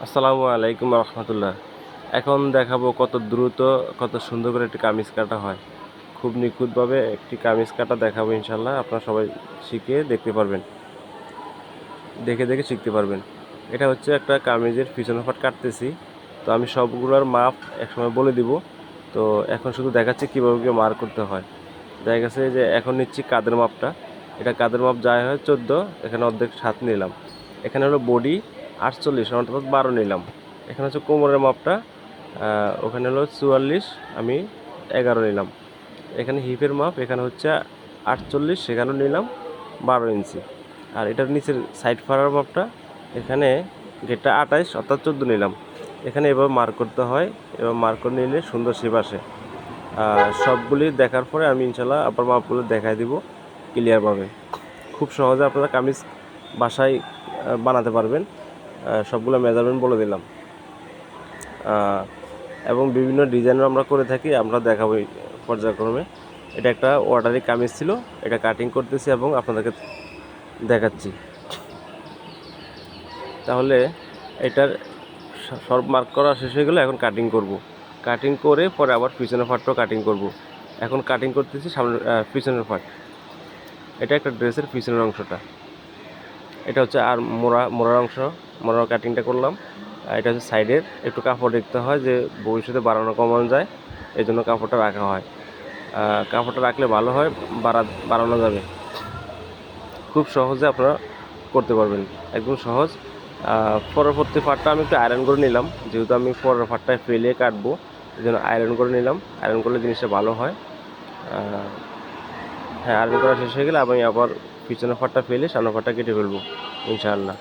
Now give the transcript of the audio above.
আসসালামু আলাইকুম রহমতুল্লাহ। এখন দেখাবো কত দ্রুত কত সুন্দর করে একটি কামিজ কাটা হয়। খুব নিখুঁতভাবে একটি কামিজ কাটা দেখাবো ইনশাল্লাহ। আপনারা সবাই শিখে দেখতে পারবেন, দেখে দেখে শিখতে পারবেন। এটা হচ্ছে একটা কামিজের পিছনের পাট কাটতেছি। তো আমি সবগুলোর মাপ একসময় বলে দিব। তো এখন শুধু দেখাচ্ছি কীভাবে কী মার্ক করতে হয়। দেখা গেছে যে এখন নিচ্ছি কাঁধের মাপটা। এটা কাঁধের মাপ যায় হয় 14, এখানে অর্ধেক 7 নিলাম। এখানে হলো বডি 48 অর্থাৎ 12 নিলাম। এখানে হচ্ছে কোমরের মাপটা, ওখানে হলো 44, আমি 11 নিলাম। এখানে হিপের মাপ, এখানে হচ্ছে 48, সেখানেও নিলাম 12 ইঞ্চি। আর এটার নিচের সাইড ফাড়ার মাপটা, এখানে গেটটা 28 অর্থাৎ 14 নিলাম। এখানে এভাবে মার্ক করতে হয়। এবার মার্ক করে নিলে সুন্দর শেপ আসে। সবগুলি দেখার পরে আমি ইনশাল্লাহ আবার মাপগুলো দেখাই দিব ক্লিয়ারভাবে। খুব সহজে আপনারা কামিজ বাসায় বানাতে পারবেন। সবগুলো মেজারমেন্ট বলে দিলাম। এবং বিভিন্ন ডিজাইনও আমরা করে থাকি, আমরা দেখাবো পর্যায়ক্রমে। এটা একটা অর্ডারি কামিজ ছিল, এটা কাটিং করতেছি এবং আপনাদেরকে দেখাচ্ছি। তাহলে এটার সব মার্ক করা শেষ হয়ে গেলে এখন কাটিং করব। কাটিং করে পরে আবার পিছনের পার্টটাও কাটিং করব। এখন কাটিং করতেছি সামনের পিছনের পার্ট। এটা একটা ড্রেসের পিছনের অংশটা। এটা হচ্ছে আর মোড়ার অংশ, মোড়ার কাটিংটা করলাম। এটা হচ্ছে সাইডের। একটু কাপড় দেখতে হয় যে ভবিষ্যতে বাড়ানো কমানো যায়, এই জন্য কাপড়টা রাখা হয়। কাপড়টা রাখলে ভালো হয়, বাড়ানো যাবে। খুব সহজে আপনারা করতে পারবেন, একদম সহজ। পরবর্তী পার্টটা আমি একটু আয়রন করে নিলাম, যেহেতু আমি পরের পার্টটায় ফেলে কাটবো, এই জন্য আয়রন করে নিলাম। আয়রন করলে জিনিসটা ভালো হয়। হ্যাঁ, আয়রন করা শেষ হয়ে গেলে আমি আবার পিছনের পার্টটা ফেলে সামনের পার্টটা কেটে ফেলবো ইনশাআল্লাহ।